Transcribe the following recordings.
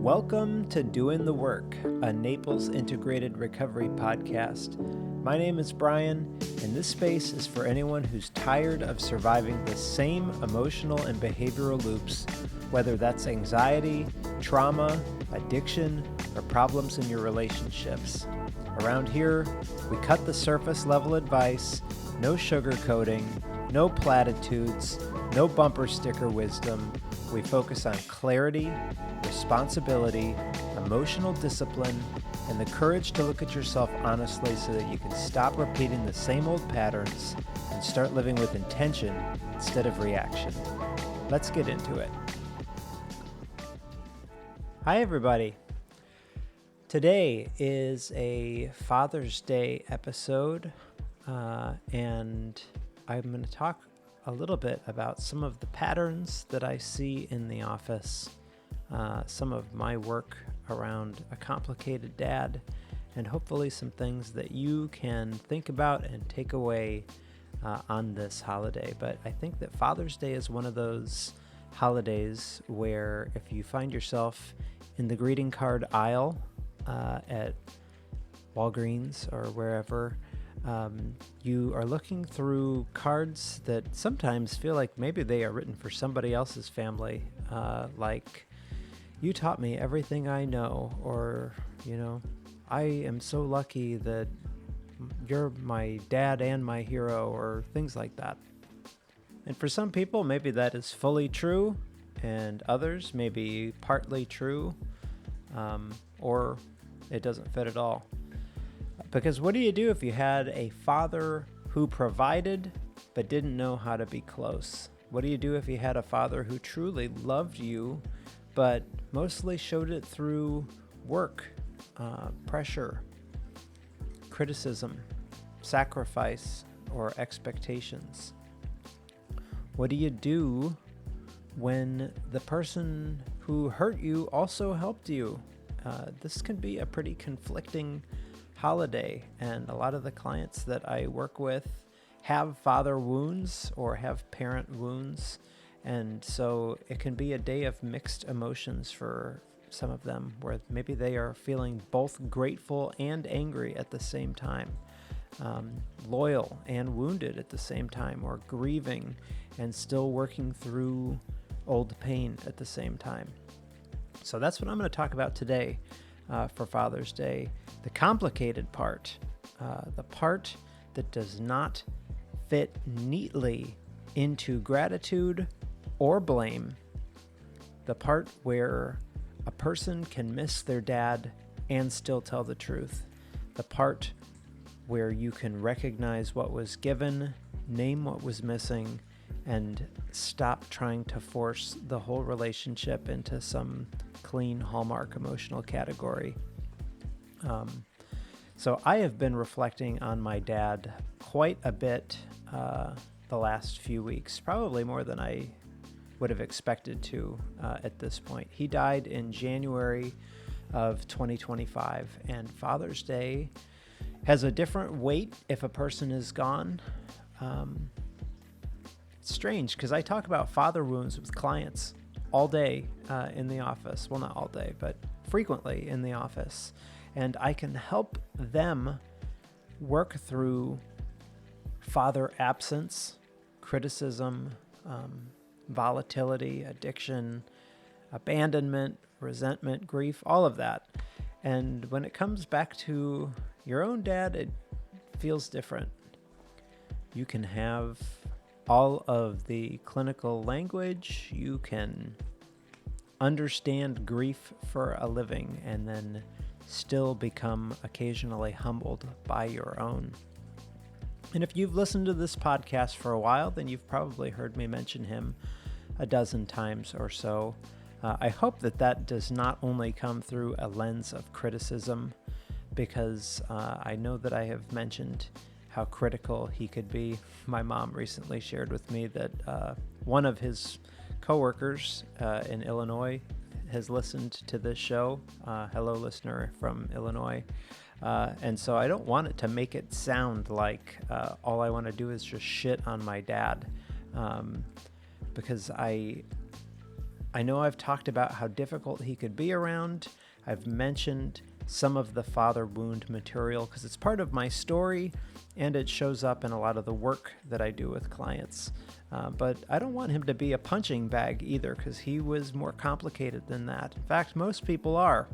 Welcome to Doing the Work, a Naples integrated recovery podcast. My name is Brian, and this space is for anyone who's tired of surviving the same emotional and behavioral loops, whether that's anxiety, trauma, addiction, or problems in your relationships. Around here, we cut the surface level advice, no sugarcoating, no platitudes, no bumper sticker wisdom. We focus on clarity, responsibility, emotional discipline, and the courage to look at yourself honestly so that you can stop repeating the same old patterns and start living with intention instead of reaction. Let's get into it. Hi, everybody. Today is a Father's Day episode, and I'm going to talk a little bit about some of the patterns that I see in the office, some of my work around a complicated dad, and hopefully some things that you can think about and take away on this holiday. But I think that Father's Day is one of those holidays where if you find yourself in the greeting card aisle at Walgreens or wherever, you are looking through cards that sometimes feel like maybe they are written for somebody else's family, like, you taught me everything I know, or, I am so lucky that you're my dad and my hero, or things like that. And for some people, maybe that is fully true, and others maybe partly true, or it doesn't fit at all. Because what do you do if you had a father who provided but didn't know how to be close? What do you do if you had a father who truly loved you but mostly showed it through work, pressure, criticism, sacrifice, or expectations? What do you do when the person who hurt you also helped you? This can be a pretty conflicting holiday, and a lot of the clients that I work with have father wounds or have parent wounds, and so it can be a day of mixed emotions for some of them, where maybe they are feeling both grateful and angry at the same time, loyal and wounded at the same time, or grieving and still working through old pain at the same time. So that's what I'm going to talk about today for Father's Day. The complicated part, the part that does not fit neatly into gratitude or blame, the part where a person can miss their dad and still tell the truth, the part where you can recognize what was given, name what was missing, and stop trying to force the whole relationship into some clean Hallmark emotional category. So I have been reflecting on my dad quite a bit the last few weeks, probably more than I would have expected to at this point. He died in January of 2025, and Father's Day has a different weight if a person is gone. It's strange because I talk about father wounds with clients all day in the office. Well, not all day, but frequently in the office. And I can help them work through father absence, criticism, volatility, addiction, abandonment, resentment, grief, all of that. And when it comes back to your own dad, it feels different. You can have all of the clinical language, you can understand grief for a living, and then still become occasionally humbled by your own. And if you've listened to this podcast for a while, then you've probably heard me mention him a dozen times or so. I hope that does not only come through a lens of criticism, because I know that I have mentioned how critical he could be. My mom recently shared with me that one of his coworkers in Illinois has listened to this show. Hello, listener from Illinois. And so I don't want it to make it sound like all I want to do is just shit on my dad, because I I know I've talked about how difficult he could be around. I've mentioned some of the father wound material because it's part of my story and it shows up in a lot of the work that I do with clients. But I don't want him to be a punching bag either because he was more complicated than that. In fact, most people are.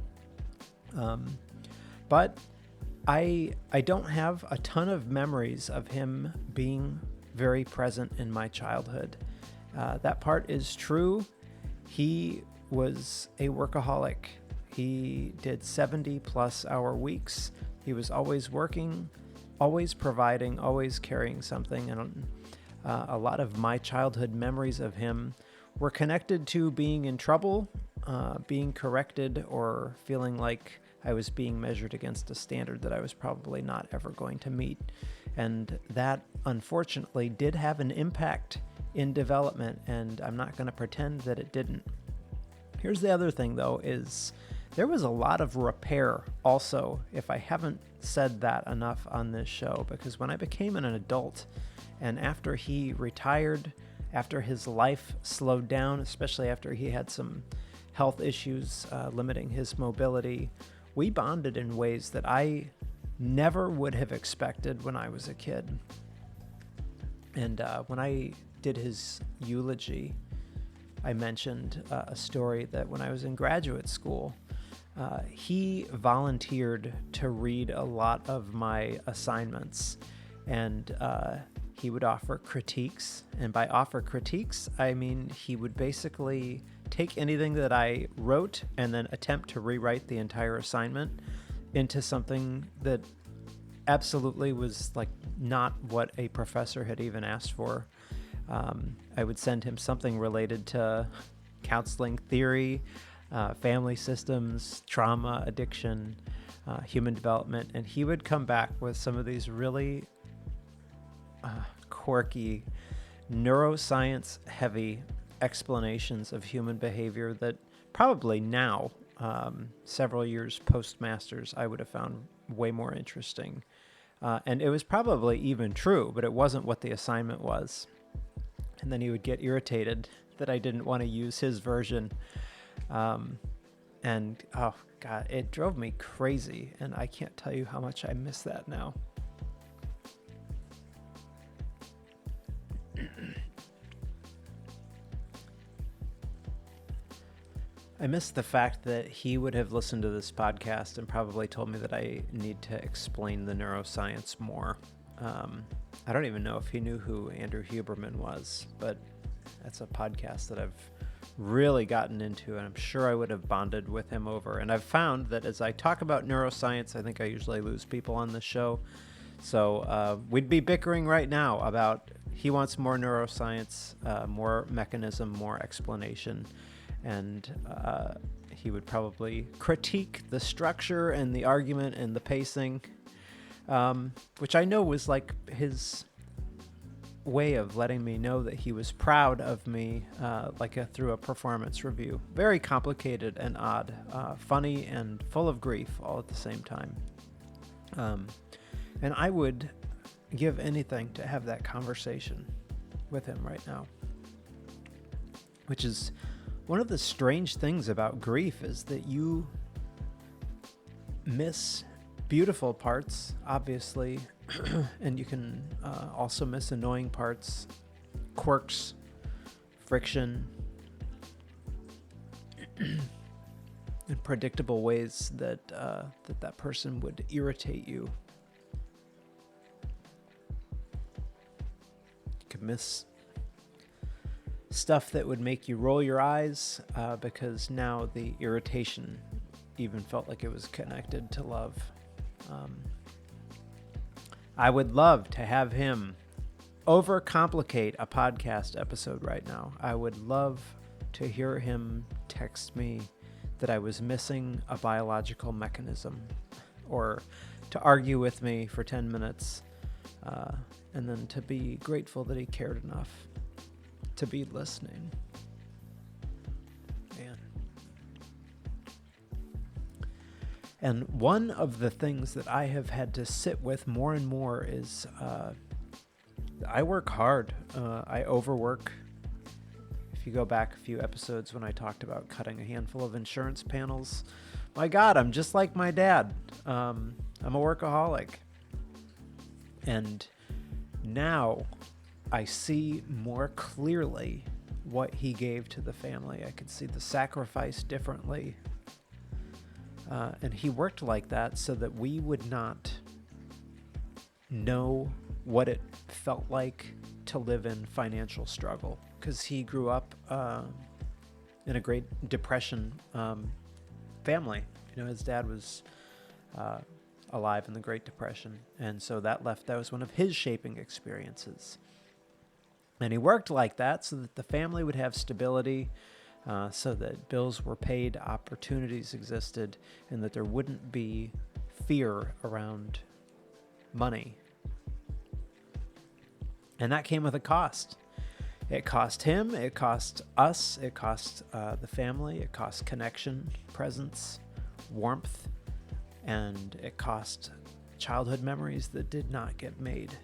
But I don't have a ton of memories of him being very present in my childhood. That part is true. He was a workaholic. He did 70+ hour weeks. He was always working, always providing, always carrying something. And a lot of my childhood memories of him were connected to being in trouble, being corrected, or feeling like I was being measured against a standard that I was probably not ever going to meet. And that, unfortunately, did have an impact in development, and I'm not going to pretend that it didn't. Here's the other thing, though, is there was a lot of repair also, if I haven't said that enough on this show, because when I became an adult and after he retired, after his life slowed down, especially after he had some health issues limiting his mobility, we bonded in ways that I never would have expected when I was a kid. And when I did his eulogy, I mentioned a story that when I was in graduate school, he volunteered to read a lot of my assignments, and he would offer critiques. And by offer critiques, I mean he would basically take anything that I wrote and then attempt to rewrite the entire assignment into something that absolutely was like not what a professor had even asked for. I would send him something related to counseling theory, family systems, trauma, addiction, human development, and he would come back with some of these really quirky, neuroscience-heavy explanations of human behavior that probably now, several years post-masters, I would have found way more interesting. And it was probably even true, but it wasn't what the assignment was. And then he would get irritated that I didn't want to use his version. And oh God, it drove me crazy. And I can't tell you how much I miss that now. I miss the fact that he would have listened to this podcast and probably told me that I need to explain the neuroscience more. I don't even know if he knew who Andrew Huberman was, but that's a podcast that I've really gotten into, and I'm sure I would have bonded with him over. And I've found that as I talk about neuroscience, I think I usually lose people on this show. So we'd be bickering right now about he wants more neuroscience, more mechanism, more explanation. And he would probably critique the structure and the argument and the pacing, which I know was like his way of letting me know that he was proud of me, through a performance review. Very complicated and odd, funny and full of grief all at the same time. And I would give anything to have that conversation with him right now, which is one of the strange things about grief, is that you miss beautiful parts, obviously, and you can also miss annoying parts, quirks, friction, and predictable ways that that person would irritate you. You could miss stuff that would make you roll your eyes because now the irritation even felt like it was connected to love. I would love to have him overcomplicate a podcast episode right now. I would love to hear him text me that I was missing a biological mechanism, or to argue with me for 10 minutes, and then to be grateful that he cared enough to be listening. Man. And one of the things that I have had to sit with more and more is I work hard. I overwork. If If you go back a few episodes when I talked about cutting a handful of insurance panels, my God, I'm just like my dad. I'm a workaholic. And now I see more clearly what he gave to the family. I could see the sacrifice differently. And he worked like that so that we would not know what it felt like to live in financial struggle, because he grew up in a Great Depression family. His dad was alive in the Great Depression, and so that was one of his shaping experiences. And he worked like that so that the family would have stability, so that bills were paid, opportunities existed, and that there wouldn't be fear around money. And that came with a cost. It cost him, it cost us, it cost the family, it cost connection, presence, warmth, and it cost childhood memories that did not get made.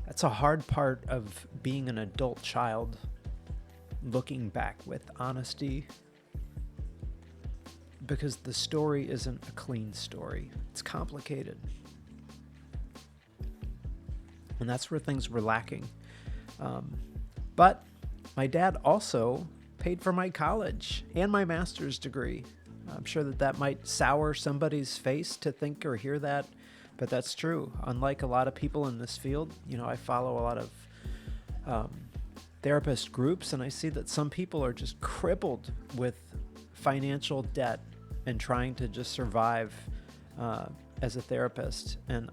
That's a hard part of being an adult child, looking back with honesty, because the story isn't a clean story. It's complicated. And that's where things were lacking. But my dad also paid for my college and my master's degree. I'm sure that might sour somebody's face to think or hear that, but that's true. Unlike a lot of people in this field, I follow a lot of therapist groups, and I see that some people are just crippled with financial debt and trying to just survive as a therapist. And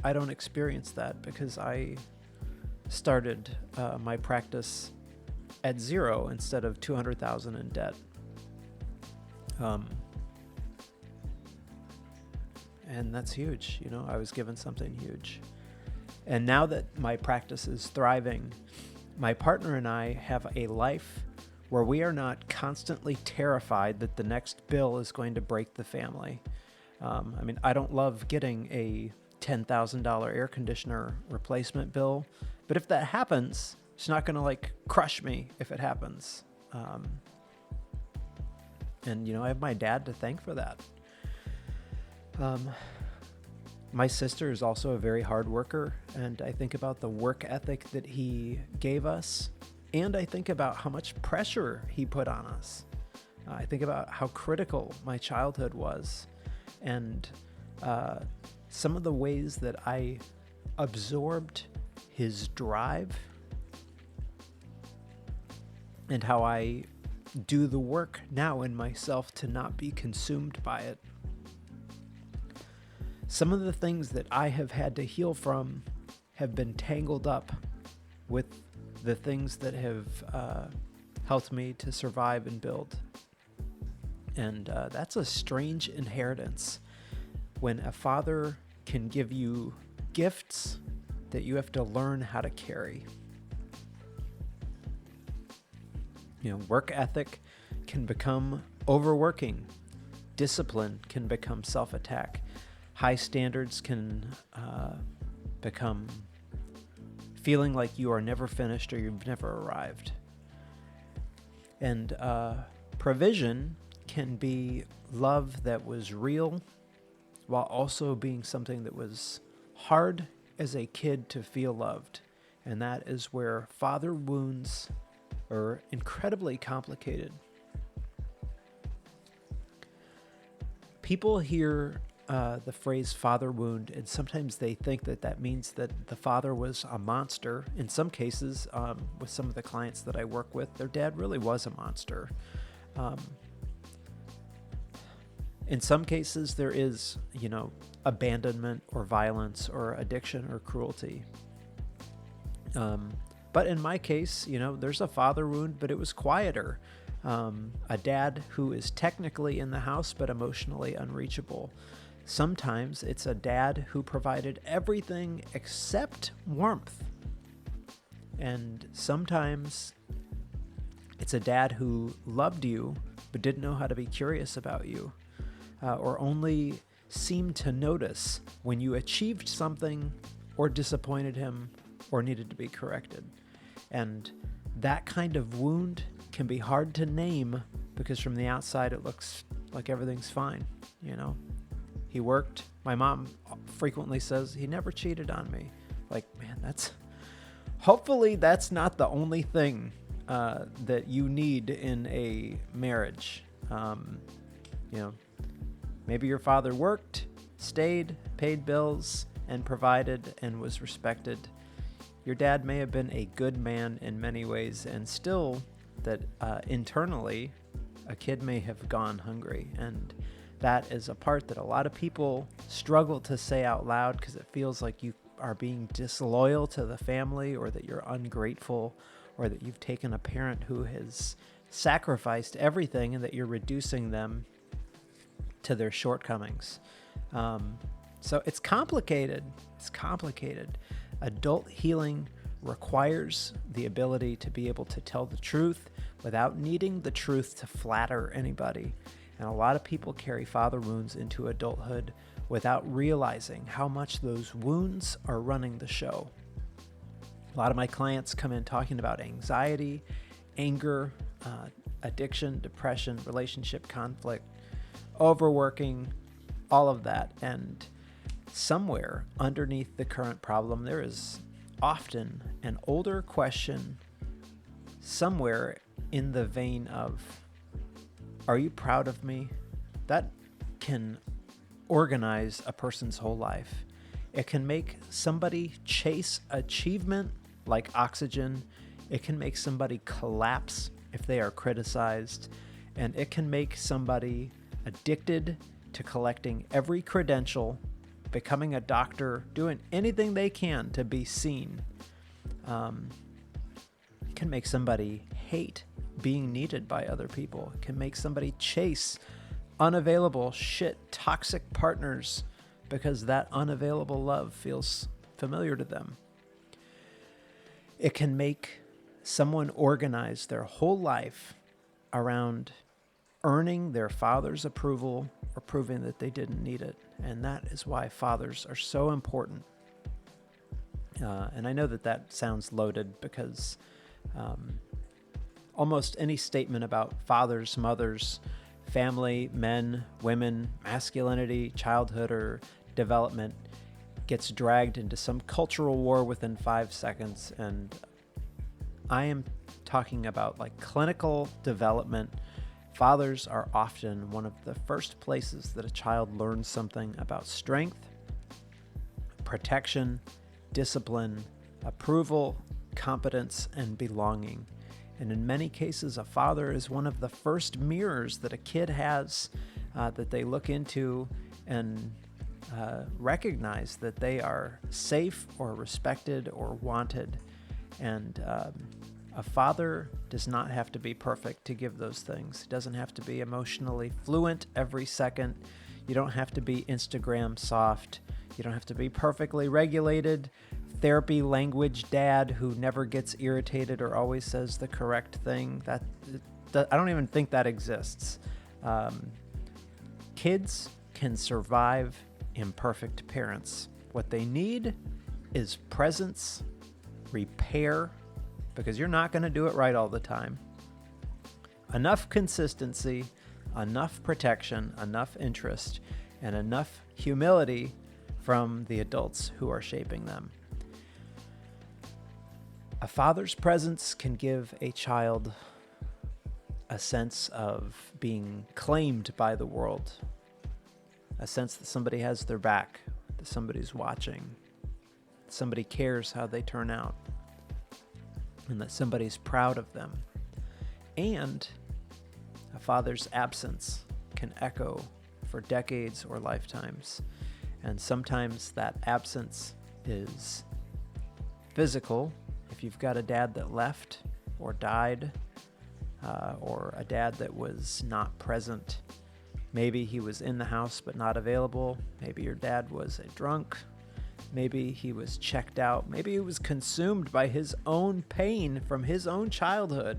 I don't experience that because I started my practice at zero instead of $200,000 in debt. And that's huge. I was given something huge. And now that my practice is thriving, my partner and I have a life where we are not constantly terrified that the next bill is going to break the family. I don't love getting a $10,000 air conditioner replacement bill, but if that happens, it's not going to crush me if it happens. And I have my dad to thank for that. My sister is also a very hard worker, and I think about the work ethic that he gave us, and I think about how much pressure he put on us. I think about how critical my childhood was, and some of the ways that I absorbed his drive, and how I do the work now in myself to not be consumed by it. Some of the things that I have had to heal from have been tangled up with the things that have helped me to survive and build. And that's a strange inheritance when a father can give you gifts that you have to learn how to carry. Work ethic can become overworking. Discipline can become self-attack. High standards can become feeling like you are never finished or you've never arrived. And provision can be love that was real while also being something that was hard as a kid to feel loved. And that is where father wounds are incredibly complicated. People hear the phrase father wound, and sometimes they think that means that the father was a monster. In some cases, with some of the clients that I work with, their dad really was a monster. In some cases, there is, abandonment or violence or addiction or cruelty. But in my case, there's a father wound, but it was quieter. A dad who is technically in the house, but emotionally unreachable. Sometimes it's a dad who provided everything except warmth. And sometimes it's a dad who loved you, but didn't know how to be curious about you, or only seemed to notice when you achieved something or disappointed him or needed to be corrected. And that kind of wound can be hard to name because from the outside it looks like everything's fine. He worked. My mom frequently says he never cheated on me. Like, man, hopefully that's not the only thing that you need in a marriage. Maybe your father worked, stayed, paid bills, and provided and was respected. Your dad may have been a good man in many ways, and still that internally a kid may have gone hungry. And that is a part that a lot of people struggle to say out loud because it feels like you are being disloyal to the family, or that you're ungrateful, or that you've taken a parent who has sacrificed everything and that you're reducing them to their shortcomings. So it's complicated. Adult healing requires the ability to be able to tell the truth without needing the truth to flatter anybody. And a lot of people carry father wounds into adulthood without realizing how much those wounds are running the show. A lot of my clients come in talking about anxiety, anger, addiction, depression, relationship conflict, overworking, all of that. And somewhere underneath the current problem, there is often an older question somewhere in the vein of, are you proud of me? That can organize a person's whole life. It can make somebody chase achievement like oxygen. It can make somebody collapse if they are criticized. And it can make somebody addicted to collecting every credential, becoming a doctor, doing anything they can to be seen. It can make somebody hate being needed by other people. It can make somebody chase unavailable, toxic partners because that unavailable love feels familiar to them. It can make someone organize their whole life around earning their father's approval or proving that they didn't need it. And that is why fathers are so important. And I know that sounds loaded because almost any statement about fathers, mothers, family, men, women, masculinity, childhood, or development gets dragged into some cultural war within 5 seconds. And I am talking about like clinical development. Fathers are often one of the first places that a child learns something about strength, protection, discipline, approval, competence, and belonging. And in many cases, a father is one of the first mirrors that a kid has that they look into and recognize that they are safe or respected or wanted. And a father does not have to be perfect to give those things. He doesn't have to be emotionally fluent every second. You don't have to be Instagram soft. You don't have to be perfectly regulated, therapy language dad who never gets irritated or always says the correct thing. I don't even think that exists. Kids can survive imperfect parents. What they need is presence, repair, because you're not going to do it right all the time, enough consistency, enough protection, enough interest, and enough humility from the adults who are shaping them. A father's presence can give a child a sense of being claimed by the world, a sense that somebody has their back, that somebody's watching, that somebody cares how they turn out, and that somebody's proud of them. And a father's absence can echo for decades or lifetimes. And sometimes that absence is physical. If you've got a dad that left or died, or a dad that was not present, maybe he was in the house but not available. Maybe your dad was a drunk. Maybe he was checked out. Maybe he was consumed by his own pain from his own childhood,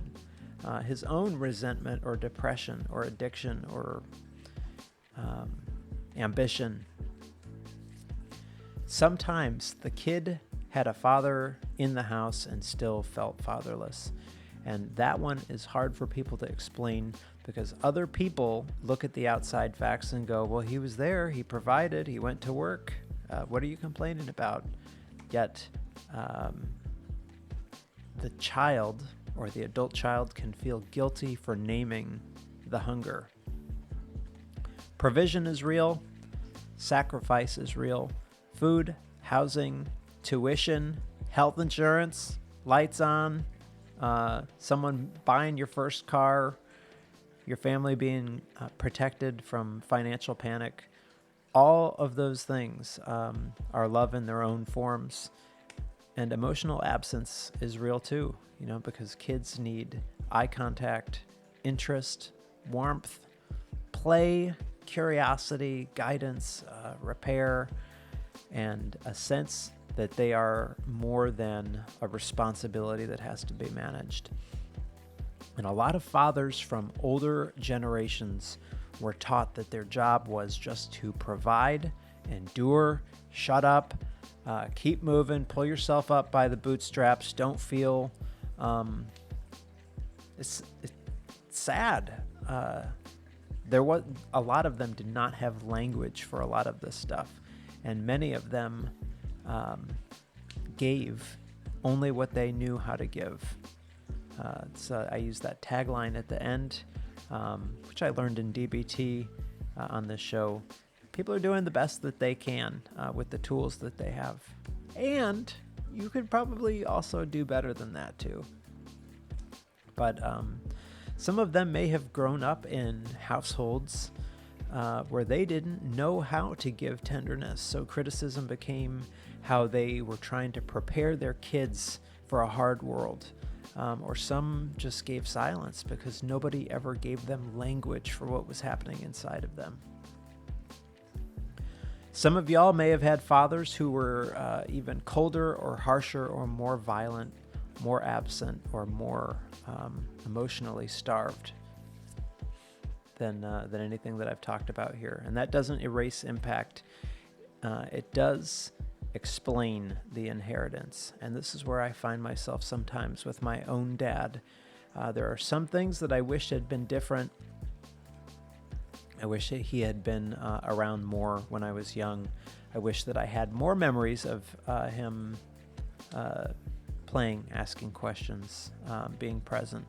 his own resentment or depression or addiction or ambition. Sometimes the kid had a father in the house and still felt fatherless. And that one is hard for people to explain because other people look at the outside facts and go, well, he was there, he provided, he went to work. What are you complaining about? Yet the child or the adult child can feel guilty for naming the hunger. Provision is real. Sacrifice is real. Food, housing, tuition, health insurance, lights on, someone buying your first car, your family being protected from financial panic. All of those things are love in their own forms. And emotional absence is real too, because kids need eye contact, interest, warmth, play, curiosity, guidance, repair, and a sense that they are more than a responsibility that has to be managed. And a lot of fathers from older generations were taught that their job was just to provide, endure, shut up, keep moving, pull yourself up by the bootstraps, don't feel. It's sad. There was a lot of them did not have language for a lot of this stuff, and many of them gave only what they knew how to give. So I use that tagline at the end, which I learned in DBT on this show. People are doing the best that they can with the tools that they have. And you could probably also do better than that too. But some of them may have grown up in households where they didn't know how to give tenderness. So criticism became how they were trying to prepare their kids for a hard world. Or some just gave silence because nobody ever gave them language for what was happening inside of them. Some of y'all may have had fathers who were even colder or harsher or more violent, more absent, or more emotionally starved than anything that I've talked about here. And that doesn't erase impact. It does explain the inheritance. And this is where I find myself sometimes with my own dad. There are some things that I wish had been different. I wish that he had been around more when I was young. I wish that I had more memories of him playing, asking questions, being present.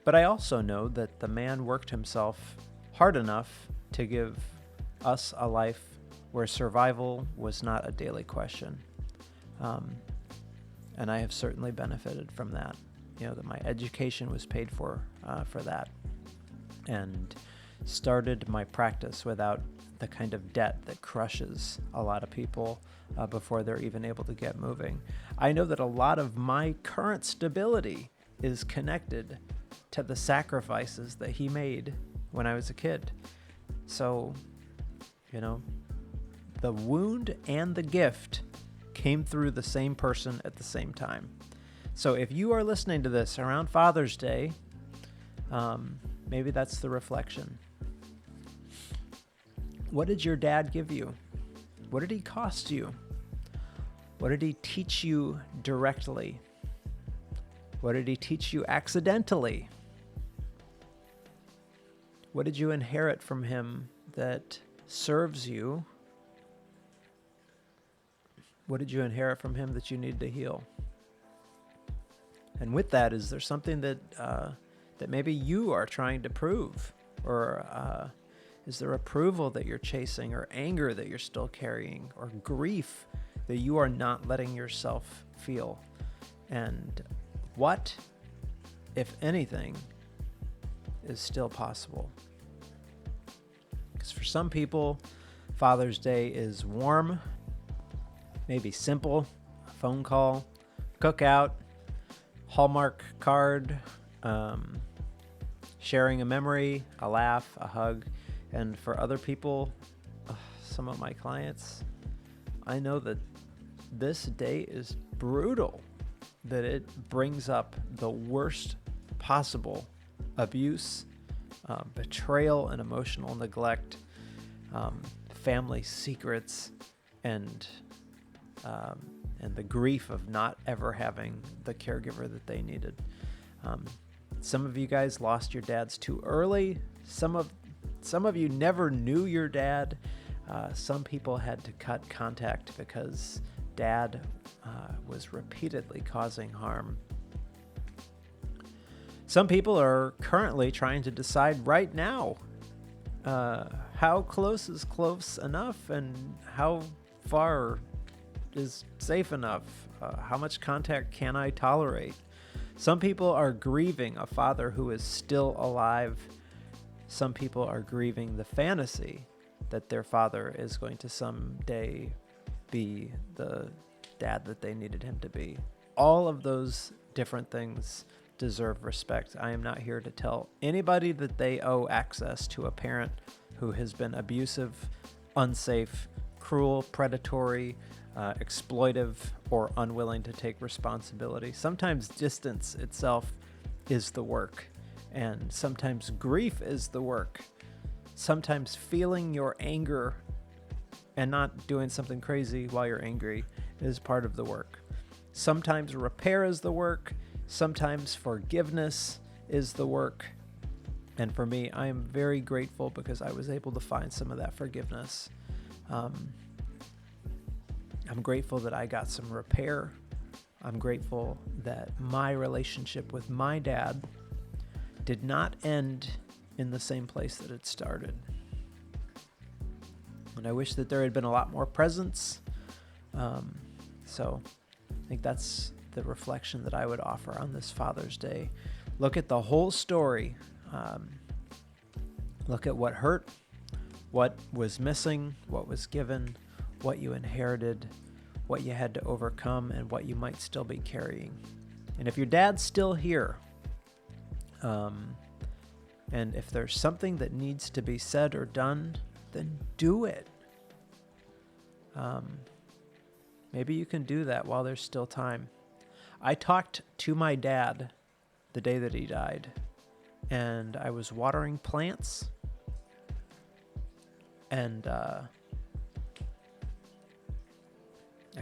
But I also know that the man worked himself hard enough to give us a life where survival was not a daily question. And I have certainly benefited from that. That my education was paid for that, and started my practice without the kind of debt that crushes a lot of people before they're even able to get moving. I know that a lot of my current stability is connected to the sacrifices that he made when I was a kid. So, the wound and the gift came through the same person at the same time. So if you are listening to this around Father's Day, maybe that's the reflection. What did your dad give you? What did he cost you? What did he teach you directly? What did he teach you accidentally? What did you inherit from him that serves you? What did you inherit from him that you need to heal? And with that, is there something that maybe you are trying to prove? Or is there approval that you're chasing, or anger that you're still carrying, or grief that you are not letting yourself feel? And what, if anything, is still possible? Because for some people, Father's Day is warm, maybe simple, a phone call, cookout, Hallmark card, sharing a memory, a laugh, a hug. And for other people, some of my clients, I know that this day is brutal, that it brings up the worst possible abuse, betrayal, and emotional neglect, family secrets and the grief of not ever having the caregiver that they needed. Some of you guys lost your dads too early. Some of you never knew your dad. Some people had to cut contact because dad was repeatedly causing harm. Some people are currently trying to decide right now how close is close enough and how far is safe enough. How much contact can I tolerate? Some people are grieving a father who is still alive. Some people are grieving the fantasy that their father is going to someday be the dad that they needed him to be. All of those different things deserve respect. I am not here to tell anybody that they owe access to a parent who has been abusive, unsafe, cruel, predatory, exploitive, or unwilling to take responsibility. Sometimes distance itself is the work, and sometimes grief is the work. Sometimes feeling your anger and not doing something crazy while you're angry is part of the work. Sometimes repair is the work. Sometimes forgiveness is the work. And for me, I am very grateful because I was able to find some of that forgiveness. I'm grateful that I got some repair. I'm grateful that my relationship with my dad did not end in the same place that it started. And I wish that there had been a lot more presence. So I think that's the reflection that I would offer on this Father's Day. Look at the whole story. Look at what hurt, what was missing, what was given, what you inherited, what you had to overcome, and what you might still be carrying. And if your dad's still here, and if there's something that needs to be said or done, then do it. Maybe you can do that while there's still time. I talked to my dad the day that he died, and I was watering plants, and I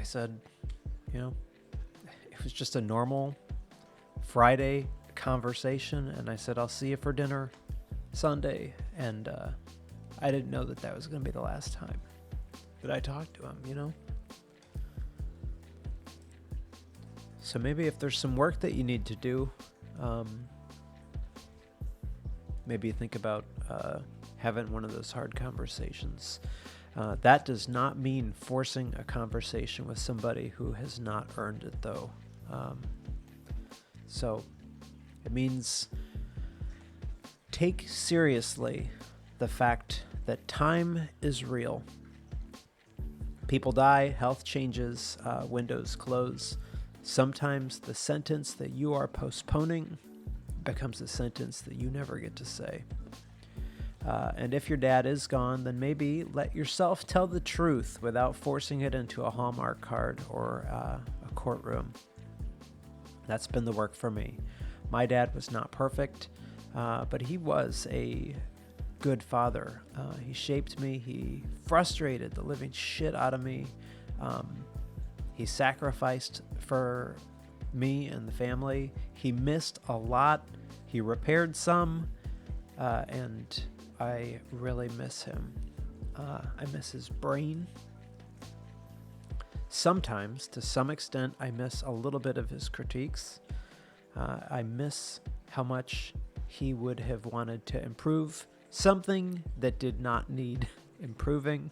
said, it was just a normal Friday conversation, and I said, I'll see you for dinner Sunday, and I didn't know that was going to be the last time that I talked to him, So maybe if there's some work that you need to do, maybe think about having one of those hard conversations. That does not mean forcing a conversation with somebody who has not earned it, though. So it means take seriously the fact that time is real. People die, health changes, windows close. Sometimes the sentence that you are postponing becomes a sentence that you never get to say. And if your dad is gone, then maybe let yourself tell the truth without forcing it into a Hallmark card or a courtroom. That's been the work for me. My dad was not perfect, but he was a good father. He shaped me. He frustrated the living shit out of me. He sacrificed for me and the family. He missed a lot. He repaired some, and I really miss him. I miss his brain. Sometimes, to some extent, I miss a little bit of his critiques. I miss how much he would have wanted to improve something that did not need improving.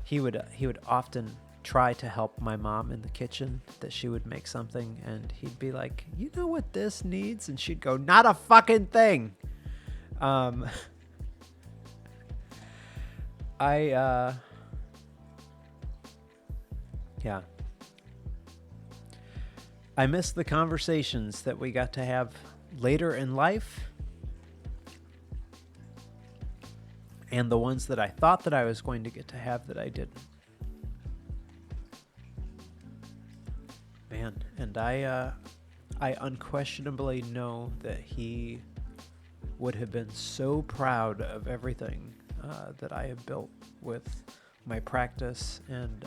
He would often try to help my mom in the kitchen, that she would make something, and he'd be like, you know what this needs? And she'd go, not a fucking thing. Yeah. I miss the conversations that we got to have later in life, and the ones that I thought that I was going to get to have that I didn't. Man, and I unquestionably know that he would have been so proud of everything that I have built with my practice and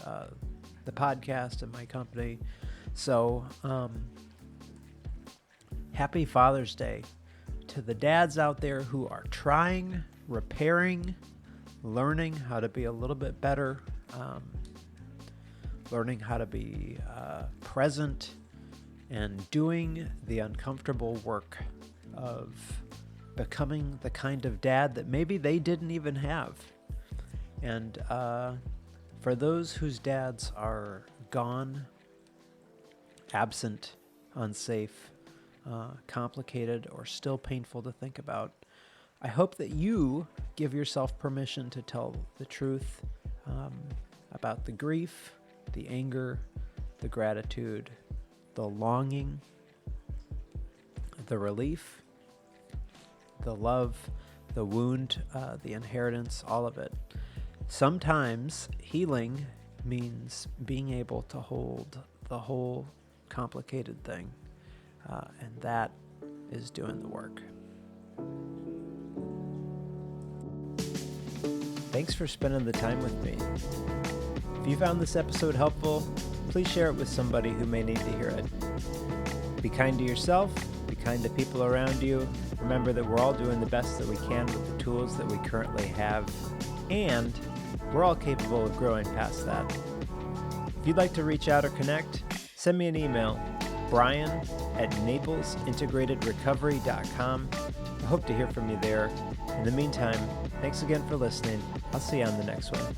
the podcast and my company. So happy Father's Day to the dads out there who are trying, repairing, learning how to be a little bit better, learning how to be present, and doing the uncomfortable work of becoming the kind of dad that maybe they didn't even have. And for those whose dads are gone, absent, unsafe, complicated, or still painful to think about, I hope that you give yourself permission to tell the truth about the grief, the anger, the gratitude, the longing, the relief, the love, the wound, the inheritance, all of it. Sometimes healing means being able to hold the whole complicated thing, and that is doing the work. Thanks for spending the time with me. If you found this episode helpful, please share it with somebody who may need to hear it. Be kind to yourself, be kind to people around you. Remember that we're all doing the best that we can with the tools that we currently have, and we're all capable of growing past that. If you'd like to reach out or connect, send me an email, brian@naplesintegratedrecovery.com. I hope to hear from you there. In the meantime, thanks again for listening. I'll see you on the next one.